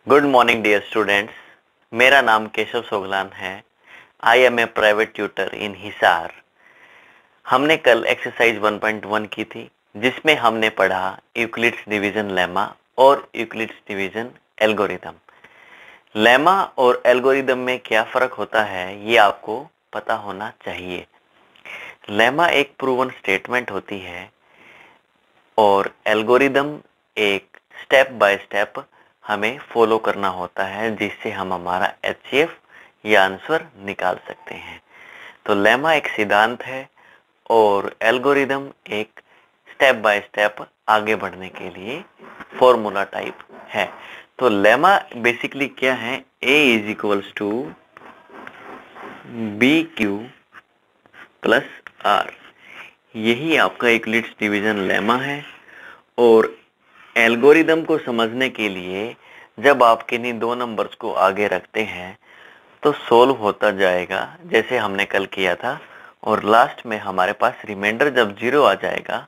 Good morning dear students. मेरा नाम केशव सोगलान है। I am a private tutor in Hisar. हमने कल एक्सरसाइज 1.1 की थी, जिसमें हमने पढ़ा यूक्लिड्स डिवीजन लेमा और यूक्लिड्स डिवीजन एल्गोरिथम। लेमा और एल्गोरिथम में क्या फ़र्क होता है ये आपको पता होना चाहिए। लेमा एक प्रूवन स्टेटमेंट होती है और एल्गोरिथम एक स्टेप बाय स्टेप हमें फॉलो करना होता है, जिससे हम हमारा एचसीएफ या आंसर निकाल सकते हैं। तो लेमा एक सिद्धांत है और एल्गोरिथम एक स्टेप बाय स्टेप आगे बढ़ने के लिए फॉर्मूला टाइप है। तो लेमा बेसिकली क्या है, A is equals to b q plus r. यही आपका यूक्लिड्स डिवीजन लेमा है। और एल्गोरिदम को समझने के लिए जब आप किन्हीं दो नंबर्स को आगे रखते हैं तो सोल्व होता जाएगा, जैसे हमने कल किया था। और लास्ट में हमारे पास रिमाइंडर जब 0 आ जाएगा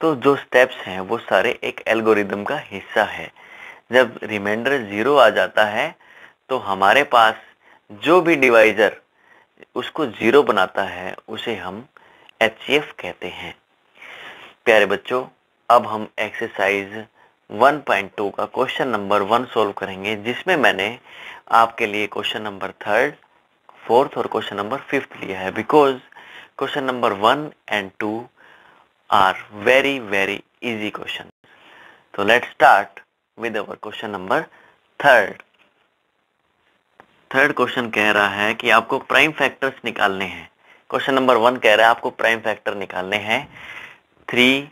तो जो स्टेप्स हैं वो सारे एक एल्गोरिदम का हिस्सा है। जब रिमाइंडर 0 आ जाता है तो हमारे पास जो भी डिवाइजर उसको 0 बनाता है उसे हम एचसीएफ कहते हैं। प्यारे बच्चों, अब हम एक्सरसाइज 1.2 का क्वेश्चन नंबर 1 सॉल्व करेंगे, जिसमें मैंने आपके लिए क्वेश्चन नंबर 3, 4th और क्वेश्चन नंबर 5th लिया है, because question number 1 and 2 are very very easy question. तो let's start with our question number 3। Third question कह रहा है कि आपको प्राइम फैक्टर्स निकालने हैं। क्वेश्चन नंबर 1 कह रहा है आपको प्राइम फैक्टर निकालने हैं 3,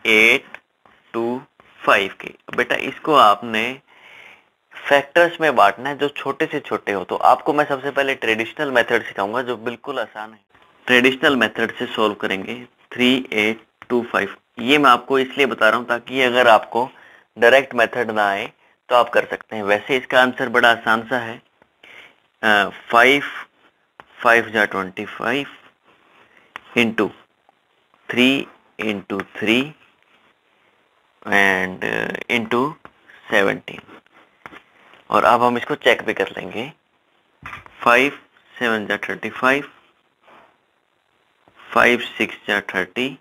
8, 2, 5 के। बेटा इसको आपने फैक्टर्स में बांटना है जो छोटे से छोटे हो। तो आपको मैं सबसे पहले ट्रेडिशनल मेथड सिखाऊंगा जो बिल्कुल आसान है। ट्रेडिशनल मेथड से सॉल्व करेंगे 3, 8, 2, 5। ये मैं आपको इसलिए बता रहा हूँ ताकि अगर आपको डायरेक्ट मेथड ना आए तो आप कर सकते हैं। वैसे इसका आंसर बड़ा आसान सा है। 5 5 जा 25 इंटू 3 इंटू 3 एंड इंटू 17। और अब हम इसको चेक भी कर लेंगे। 5 7 जा 35, 5 6 जा 30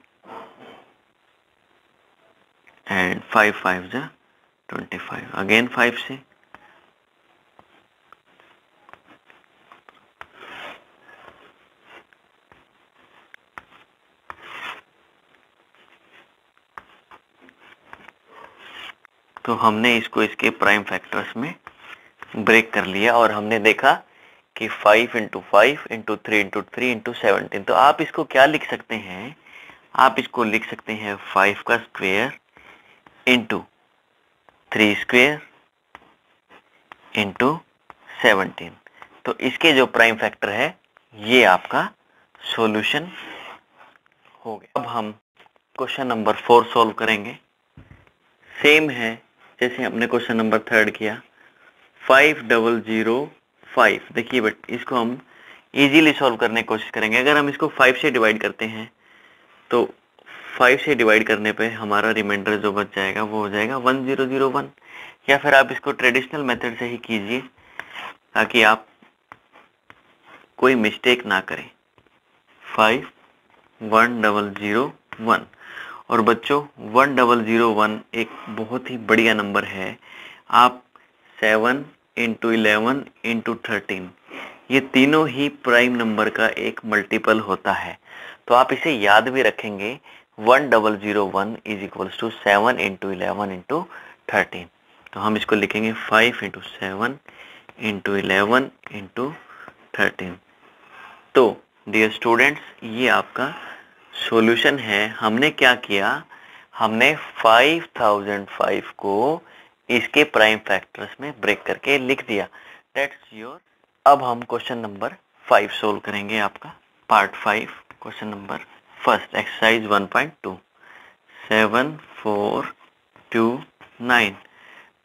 एंड 5 5 जा 25। अगेन 5 से तो हमने इसको इसके प्राइम फैक्टर्स में ब्रेक कर लिया और हमने देखा कि 5 इंटू 5 इंटू 3 इंटू 3 इंटू 17। तो आप इसको क्या लिख सकते हैं, आप इसको लिख सकते हैं 5 का स्क्वायर इंटू 3 स्क्वायर इंटू 17। तो इसके जो प्राइम फैक्टर है ये आपका सॉल्यूशन हो गया। अब हम क्वेश्चन नंबर 4 सॉल्व करेंगे। सेम है जैसे हमने क्वेश्चन नंबर 3 किया। 5005। देखिए बट इसको हम इजीली सॉल्व करने की कोशिश करेंगे। अगर हम इसको 5 से डिवाइड करते हैं तो 5 से डिवाइड करने पे हमारा रिमाइंडर जो बच जाएगा वो हो जाएगा 1001। या फिर आप इसको ट्रेडिशनल मेथड से ही कीजिए ताकि आप कोई मिस्टेक ना करें। 51001। और बच्चों 1001 एक बहुत ही बढ़िया नंबर है। आप 7 इंटू 11 इंटू 13 ये तीनों ही प्राइम नंबर का एक मल्टीपल होता है। तो आप इसे याद भी रखेंगे। 1001 is equals to 7 into 11 into 13। तो हम इसको लिखेंगे 5 इंटू 7 इंटू 11 इंटू 13। तो डियर स्टूडेंट्स ये आपका सॉल्यूशन है। हमने क्या किया, हमने 5005 को इसके प्राइम फैक्टर्स में ब्रेक करके लिख दिया। That's your. अब हम क्वेश्चन नंबर 5 सोल्व करेंगे। आपका part 5 question number first exercise 1.2 7 4 2 9।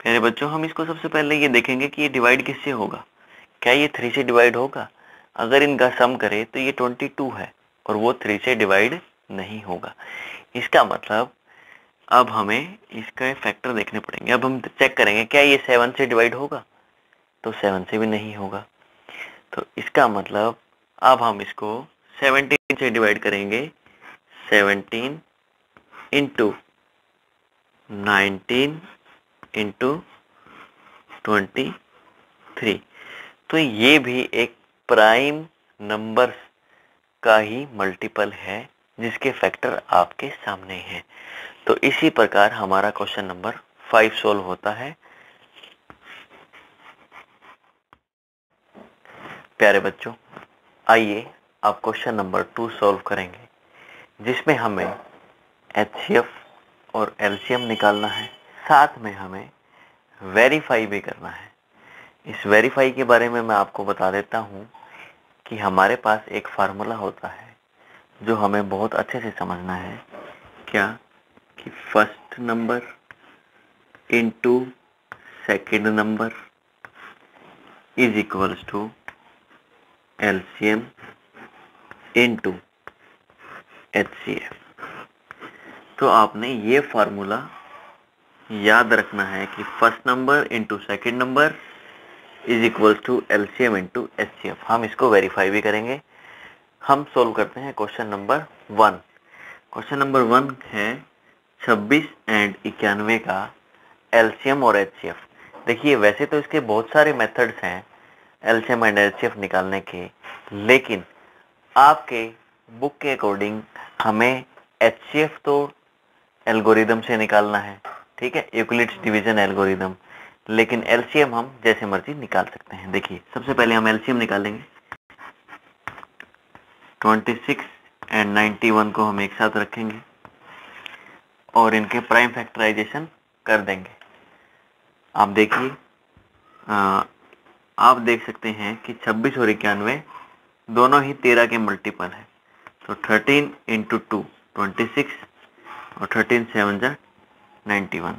प्यारे बच्चों हम इसको सबसे पहले ये देखेंगे कि ये डिवाइड किससे होगा। क्या ये 3 से डिवाइड होगा? अगर इनका सम करे तो ये 22 है और वो 3 से डिवाइड नहीं होगा। इसका मतलब अब हमें इसका फैक्टर देखने पड़ेंगे। अब हम चेक करेंगे क्या ये 7 से डिवाइड होगा, तो 7 से भी नहीं होगा। तो इसका मतलब अब हम इसको 17 से डिवाइड करेंगे। 17 इंटू 19 इंटू 23। तो ये भी एक प्राइम नंबर का ही मल्टीपल है जिसके फैक्टर आपके सामने हैं। तो इसी प्रकार हमारा क्वेश्चन नंबर 5 सोल्व होता है। प्यारे बच्चों, आइए अब क्वेश्चन नंबर 2 सोल्व करेंगे, जिसमें हमें एचसीएफ और एलसीएम निकालना है, साथ में हमें वेरीफाई भी करना है। इस वेरीफाई के बारे में मैं आपको बता देता हूँ कि हमारे पास एक फार्मूला होता है जो हमें बहुत अच्छे से समझना है। क्या कि first number into second number is equals to LCM into HCF. तो आपने ये फार्मूला याद रखना है कि first number into second number is equals to LCM into HCF. हम इसको वेरीफाई भी करेंगे। हम सोल्व करते हैं क्वेश्चन नंबर 1। क्वेश्चन नंबर 1 है 26 एंड 91 का एलसीएम और एचसीएफ। देखिए, वैसे तो इसके बहुत सारे मेथड्स हैं एलसीएम एंड एचसीएफ निकालने के, लेकिन आपके बुक के अकॉर्डिंग हमें एचसीएफ तो एल्गोरिदम से निकालना है, ठीक है, यूक्लिड्स डिवीजन एल्गोरिदम, लेकिन एलसीएम हम जैसे मर्जी निकाल सकते हैं। देखिए, सबसे पहले हम एलसीएम निकालेंगे। 26 एंड 91 को हम एक साथ रखेंगे और इनके प्राइम फैक्टराइजेशन कर देंगे। आप देखिए, आप देख सकते हैं कि 26 और 91 दोनों ही 13 के मल्टीपल है। तो 13 इंटू 2 26 और 13 7 जा 91।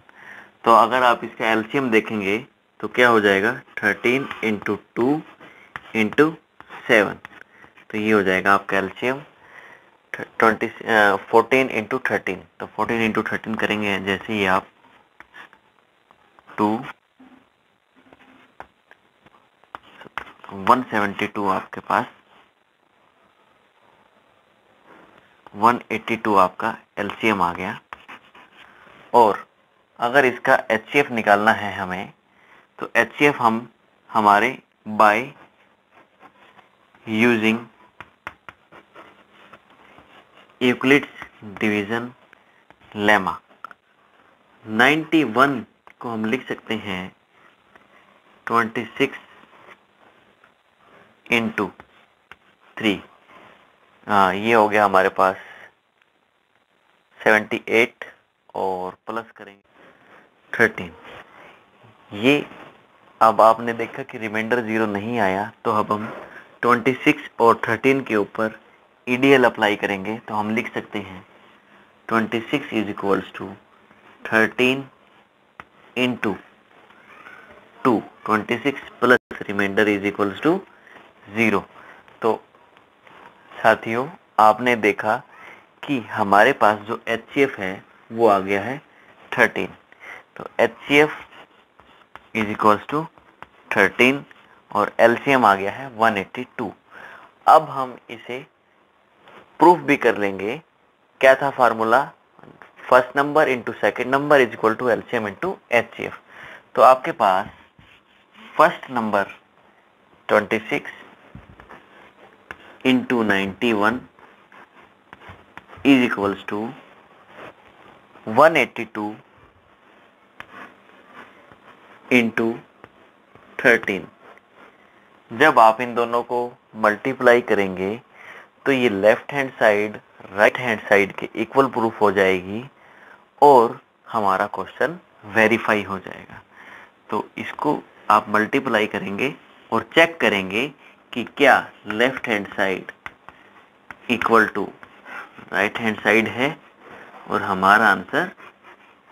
तो अगर आप इसका एलसीएम देखेंगे तो क्या हो जाएगा, 13 इंटू 2 इंटू 7। तो ये हो जाएगा आपका एलसीएम 14 इंटू 13। तो 14 इंटू 13 करेंगे जैसे ही आप 2 172 आपके पास 182 आपका एलसीएम आ गया। और अगर इसका एचसीएफ निकालना है हमें, तो एचसीएफ हम हमारे by using Euclid's division lemma 91 को हम लिख सकते हैं 26 इंटू 3। ये हो गया हमारे पास 78 और प्लस करेंगे 13। ये अब आपने देखा कि रिमाइंडर 0 नहीं आया, तो अब हम 26 और 13 के ऊपर ईडीएल अप्लाई करेंगे। तो हम लिख सकते हैं 26 is equals to 13 into 2, 26 plus remainder is equals to 0। तो साथियों, आपने देखा कि हमारे पास जो एचसीएफ है वो आ गया है 13। तो एचसीएफ इज इक्वल्स टू 13 और एलसीएम आ गया है 182। अब हम इसे प्रूफ भी कर लेंगे। क्या था formula, first number into second number is equal to LCM into HCF. तो आपके पास first number 26 into 91 is equals to 182 into 13। जब आप इन दोनों को मल्टीप्लाई करेंगे तो ये left hand side right hand side के इक्वल प्रूफ हो जाएगी और हमारा क्वेश्चन वेरीफाई हो जाएगा। तो इसको आप मल्टीप्लाई करेंगे और चेक करेंगे कि क्या left hand side equal to right hand side है और हमारा आंसर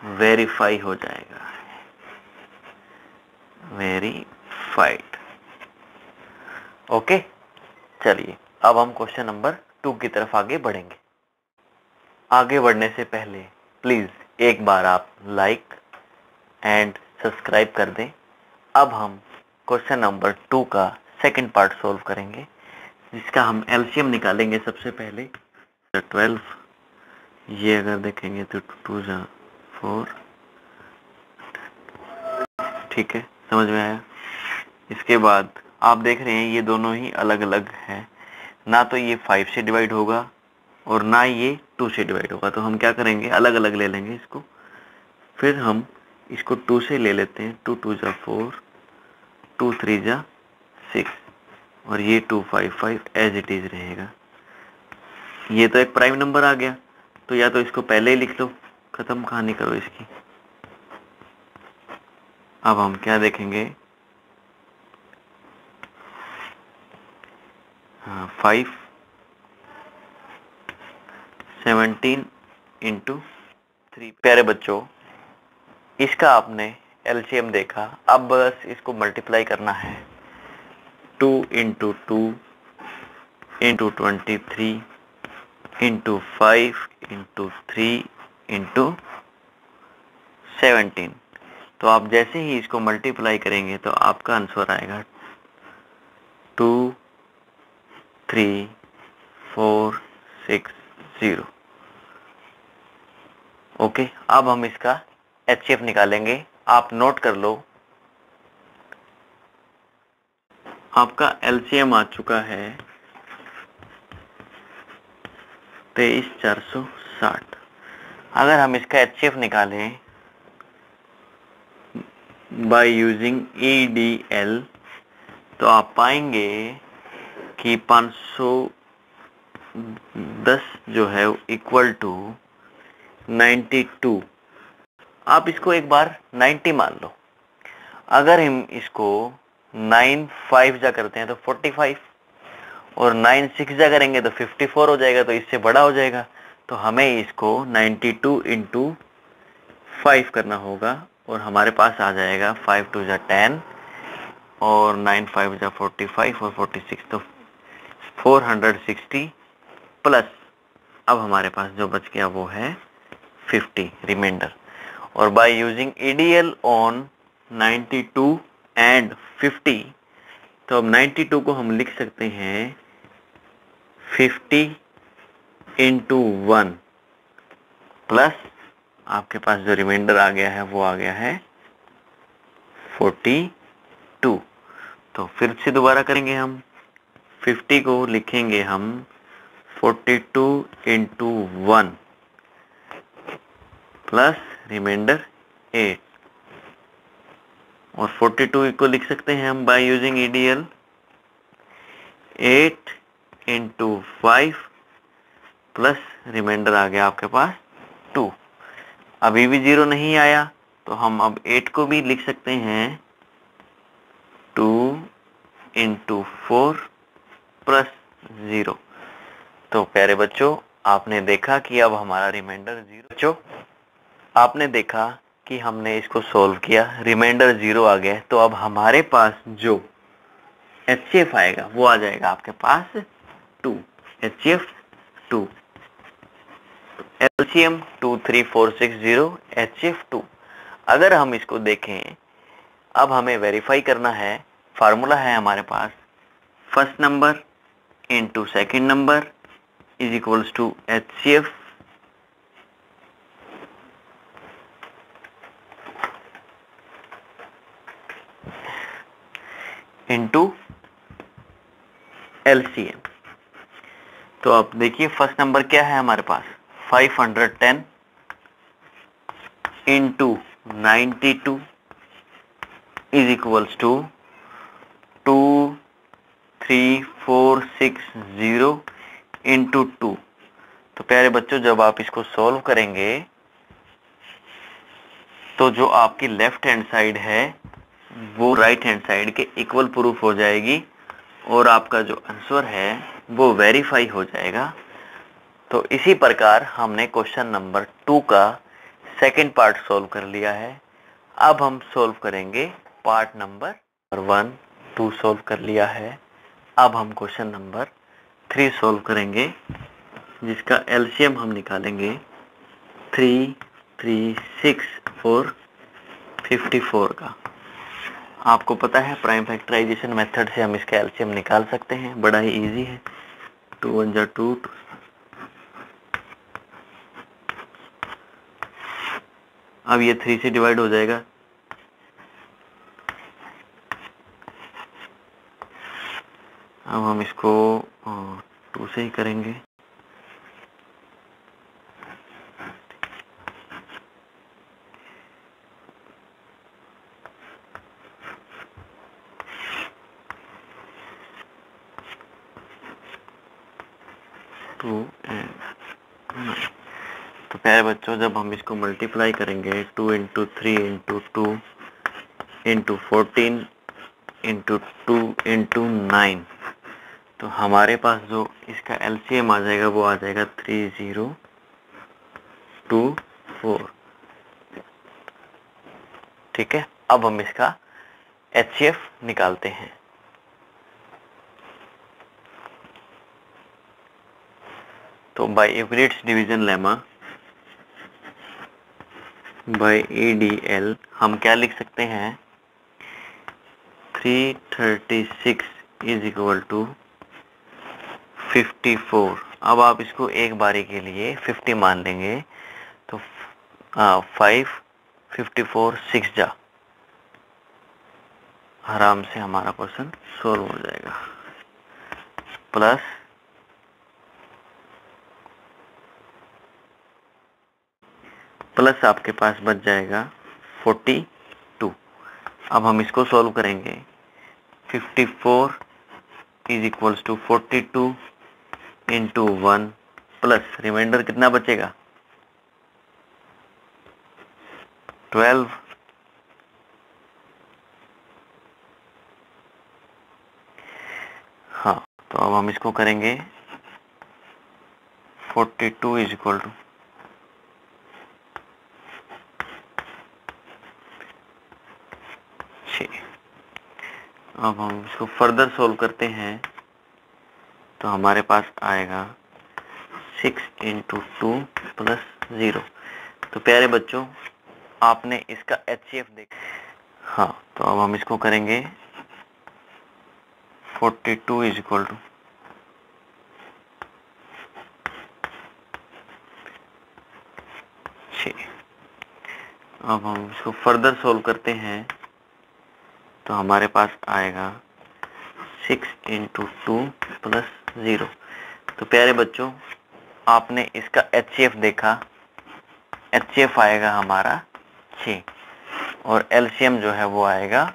वेरीफाई हो जाएगा, वेरीफाइड। ओके, चलिए अब हम क्वेश्चन नंबर 2 की तरफ आगे बढ़ेंगे। आगे बढ़ने से पहले प्लीज एक बार आप लाइक एंड सब्सक्राइब कर दें। अब हम क्वेश्चन नंबर 2 का सेकंड पार्ट सॉल्व करेंगे, जिसका हम एलसीएम निकालेंगे। सबसे पहले 12, ये अगर देखेंगे तो 2 जा 4, ठीक है, समझ में आया। इसके बाद आप देख रहे हैं ये दोनों ही अलग अलग हैं, ना तो ये 5 से डिवाइड होगा और ना ये 2 से डिवाइड होगा। तो हम क्या करेंगे, अलग अलग ले लेंगे इसको। फिर हम इसको 2 से ले लेते हैं, 2 2 जा 4, 2 3 जा 6 और ये 2 5 5 एज इट इज रहेगा। ये तो एक प्राइम नंबर आ गया, तो या तो इसको पहले ही लिख लो, खत्म कहानी करो इसकी। अब हम क्या देखेंगे, 5 17 इंटू 3। प्यारे बच्चों, इसका आपने एलसीएम देखा, अब बस इसको मल्टीप्लाई करना है। 2 into 2 into 23 into 5 into 3 into 17। तो आप जैसे ही इसको मल्टीप्लाई करेंगे तो आपका आंसर आएगा 2 3 4 6 0। ओके, अब हम इसका एचसीएफ निकालेंगे। आप नोट कर लो, आपका एलसीएम आ चुका है 23460। अगर हम इसका एचसीएफ निकालें बाय यूजिंग EDL तो आप पाएंगे कि 510 जो है इक्वल टू 92। आप इसको एक बार 90 मान लो। अगर हम इसको 9 5 जा करते हैं तो 45 और 9 6 जा करेंगे तो 54 हो जाएगा, तो इससे बड़ा हो जाएगा। तो हमें इसको 92 इंटू 5 करना होगा और हमारे पास आ जाएगा 5 2 जा 10 और 9 5 जा 45 और 46, तो 460 प्लस अब हमारे पास जो बच गया वो है 50 रिमाइंडर। और bye using EDL on 92 and 50, तो अब 92 को हम लिख सकते हैं 50 इंटू 1 प्लस आपके पास जो रिमाइंडर आ गया है वो आ गया है 42। तो फिर से दोबारा करेंगे, हम 50 को लिखेंगे हम 42 इंटू 1 प्लस रिमाइंडर 8 और 42 को लिख सकते हैं हम by using EDL 8 into 5 plus remainder आ गया आपके पास 2। अभी भी 0 नहीं आया तो हम अब 8 को भी लिख सकते हैं 2 इंटू 4 प्लस 0। तो प्यारे बच्चों, आपने देखा कि अब हमारा रिमाइंडर 0। बच्चों, आपने देखा कि हमने इसको सॉल्व किया, रिमाइंडर 0 आ गया। तो अब हमारे पास जो HCF आएगा वो आ जाएगा आपके पास 2, HCF 2। LCM 23460, HCF 2। अगर हम इसको देखें, अब हमें वेरीफाई करना है। फार्मूला है हमारे पास, first number into second number is equals to HCF into LCM। तो अब देखिए फर्स्ट नंबर क्या है हमारे पास, 510 into 92 is equals to 23460 into 2। तो प्यारे बच्चों, जब आप इसको सॉल्व करेंगे तो जो आपकी लेफ्ट हैंड साइड है वो राइट हैंड साइड के इक्वल प्रूफ हो जाएगी और आपका जो आंसर है वो वेरीफाई हो जाएगा। तो इसी प्रकार हमने क्वेश्चन नंबर 2 का सेकंड पार्ट सॉल्व कर लिया है। अब हम सॉल्व करेंगे पार्ट नंबर 1, 2 सॉल्व कर लिया है। अब हम क्वेश्चन नंबर 3 सॉल्व करेंगे, जिसका एलसीएम हम निकालेंगे 3 3, 6 और 54 का। आपको पता है प्राइम फैक्टराइजेशन मेथड से हम इसका एलसीएम निकाल सकते हैं, बड़ा ही इजी है। 2 1 जा 2, अब ये 3 से डिवाइड हो जाएगा, अब हम इसको 2 से ही करेंगे। तो प्यारे बच्चों, जब हम इसको मल्टीप्लाई करेंगे 2 into 3 into 2 into 14 into 2 into 9, तो हमारे पास जो इसका एलसीएम आ जाएगा वो आ जाएगा 3024। ठीक है, अब हम इसका एचसीएफ निकालते हैं। तो by Euclid's division lemma by ADL हम क्या लिख सकते हैं, 336 इज इक्वल टू 54। अब आप इसको एक बारी के लिए 50 मान लेंगे तो 5 54 6 जा, आराम से हमारा क्वेश्चन सोल्व हो जाएगा। प्लस आपके पास बच जाएगा 42। अब हम इसको सॉल्व करेंगे। 54 is equals to 42 into 1 plus remainder कितना बचेगा 12। हाँ, तो अब हम इसको करेंगे 42 इज इक्वल टू 6। अब हम इसको फर्दर सोल्व करते हैं तो हमारे पास आएगा 6 इंटू 2 प्लस 0। तो प्यारे बच्चों, आपने इसका एचसीएफ देखा। हाँ, तो अब हम इसको करेंगे 42 इज इक्वल टू 6। अब हम इसको फर्दर सोल्व करते हैं तो हमारे पास आएगा 6 इंटू 2 प्लस 0। तो प्यारे बच्चों, आपने इसका एचसीएफ देखा, एचसीएफ आएगा हमारा 6 और एलसीएम जो है वो आएगा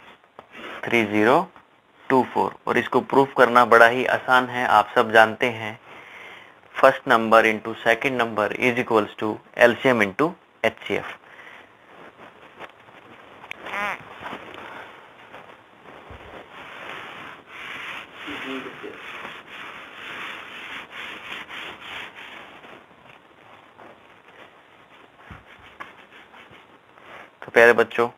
3024। और इसको प्रूफ करना बड़ा ही आसान है, आप सब जानते हैं, first number into second number is equals to LCM into HCF. तो प्यारे बच्चों,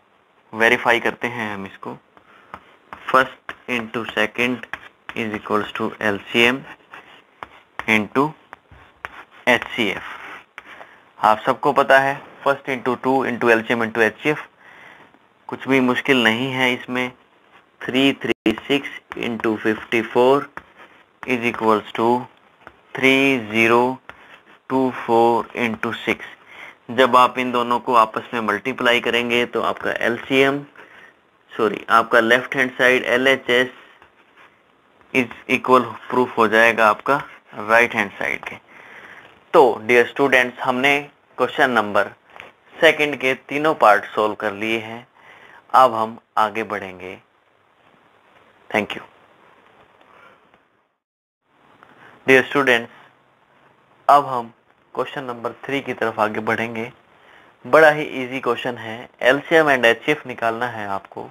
वेरीफाई करते हैं हम इसको। First into second is equals to LCM into HCF. आप सबको पता है first into 2 into LCM into HCF, कुछ भी मुश्किल नहीं है इसमें। 336 into 54 is equals to 3024 into 6। जब आप इन दोनों को आपस में मल्टीप्लाई करेंगे तो आपका एलसीएम आपका left hand side LHS is equal proof हो जाएगा आपका राइट हैंड साइड के। तो डियर स्टूडेंट्स, हमने क्वेश्चन नंबर सेकंड के तीनों पार्ट सोल्व कर लिए हैं। अब हम आगे बढ़ेंगे। Thank you dear students. अब हम क्वेश्चन नंबर 3 की तरफ आगे बढ़ेंगे। बड़ा ही इजी क्वेश्चन है, एलसीएम एंड एचसीएफ निकालना है आपको।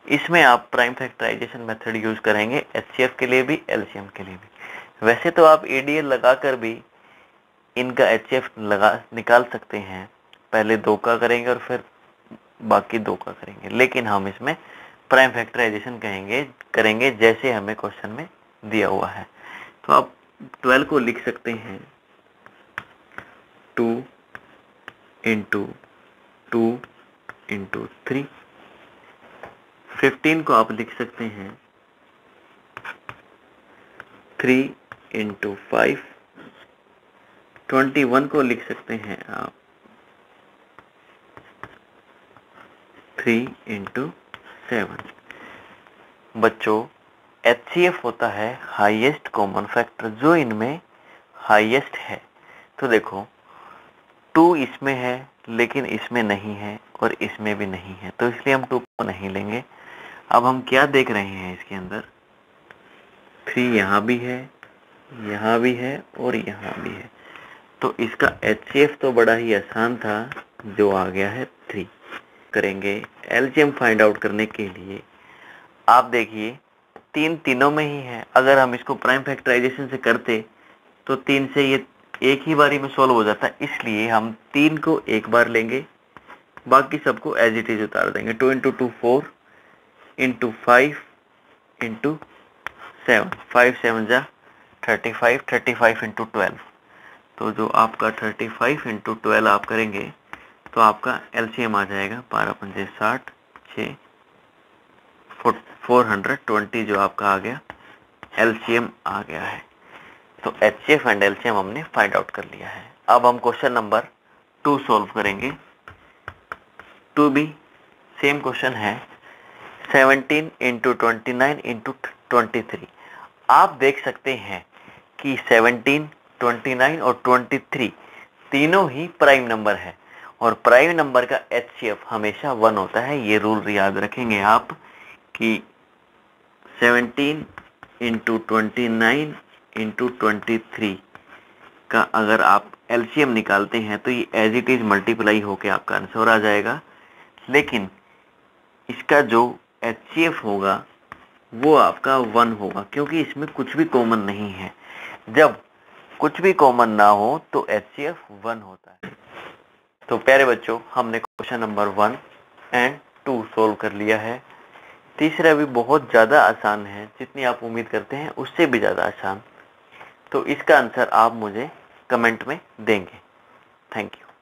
इसमें आप प्राइम फैक्टराइजेशन मेथड यूज करेंगे, एचसीएफ के लिए भी एलसीएम के लिए भी। वैसे तो आप एडीएल लगाकर भी इनका एचसीएफ निकाल सकते हैं, पहले 2 का करेंगे और फिर बाकी 2 का करेंगे, लेकिन हम इसमें प्राइम फैक्टराइजेशन करेंगे जैसे हमें क्वेश्चन में दिया हुआ है। तो आप 12 को लिख सकते हैं 2 इंटू 2 इंटू 3। 15 को आप लिख सकते हैं 3 इंटू 5। 21 को लिख सकते हैं आप 3 इंटू 7। बच्चों, HCF होता है हाईएस्ट कॉमन फैक्टर, जो इनमें हाईएस्ट है। तो देखो 2 इसमें है लेकिन इसमें नहीं है और इसमें भी नहीं है, तो इसलिए हम 2 को नहीं लेंगे। अब हम क्या देख रहे हैं इसके अंदर, 3 यहाँ भी है, यहाँ भी है और यहाँ भी है। तो इसका HCF तो बड़ा ही आसान था, जो आ गया है 3। करेंगे LCM फाइंड आउट करने के लिए। आप देखिए 3 तीनों में ही है। अगर हम इसको प्राइम फैक्टराइजेशन से करते तो 3 से ये एक ही बारी में सॉल्व हो जाता है, इसलिए हम 3 को एक बार लेंगे, बाकी सबको एज इट इज उतार देंगे। 2 इंटू 2 4 इंटू 5 इंटू 7, 5 7 जा 35, 35 इंटू 12। तो जो आपका 35 इंटू 12 आप करेंगे तो आपका LCM आ जाएगा 12 पंजे 60, 6 420 जो आपका आ गया, LCM आ गया है। तो HCF एंड LCM हमने फाइंड आउट कर लिया है। अब हम क्वेश्चन नंबर 2 सॉल्व करेंगे। 2 भी सेम क्वेश्चन है, 17 इंटू 29 इंटू 23। आप देख सकते हैं कि 17, 29 और 23 तीनों ही प्राइम नंबर है और प्राइम नंबर का HCF हमेशा 1 होता है। ये रूल याद रखेंगे आप कि 17 इंटू 29 इंटू 23 का अगर आप LCM निकालते हैं तो ये एज इट इज मल्टीप्लाई होके आपका आंसर आ जाएगा, लेकिन इसका जो HCF होगा वो आपका 1 होगा, क्योंकि इसमें कुछ भी कॉमन नहीं है। जब कुछ भी कॉमन ना हो तो HCF 1 होता है। तो प्यारे बच्चों, हमने क्वेश्चन नंबर 1 एंड 2 सोल्व कर लिया है। तीसरा भी बहुत ज़्यादा आसान है, जितनी आप उम्मीद करते हैं उससे भी ज़्यादा आसान। तो इसका आंसर आप मुझे कमेंट में देंगे। Thank you.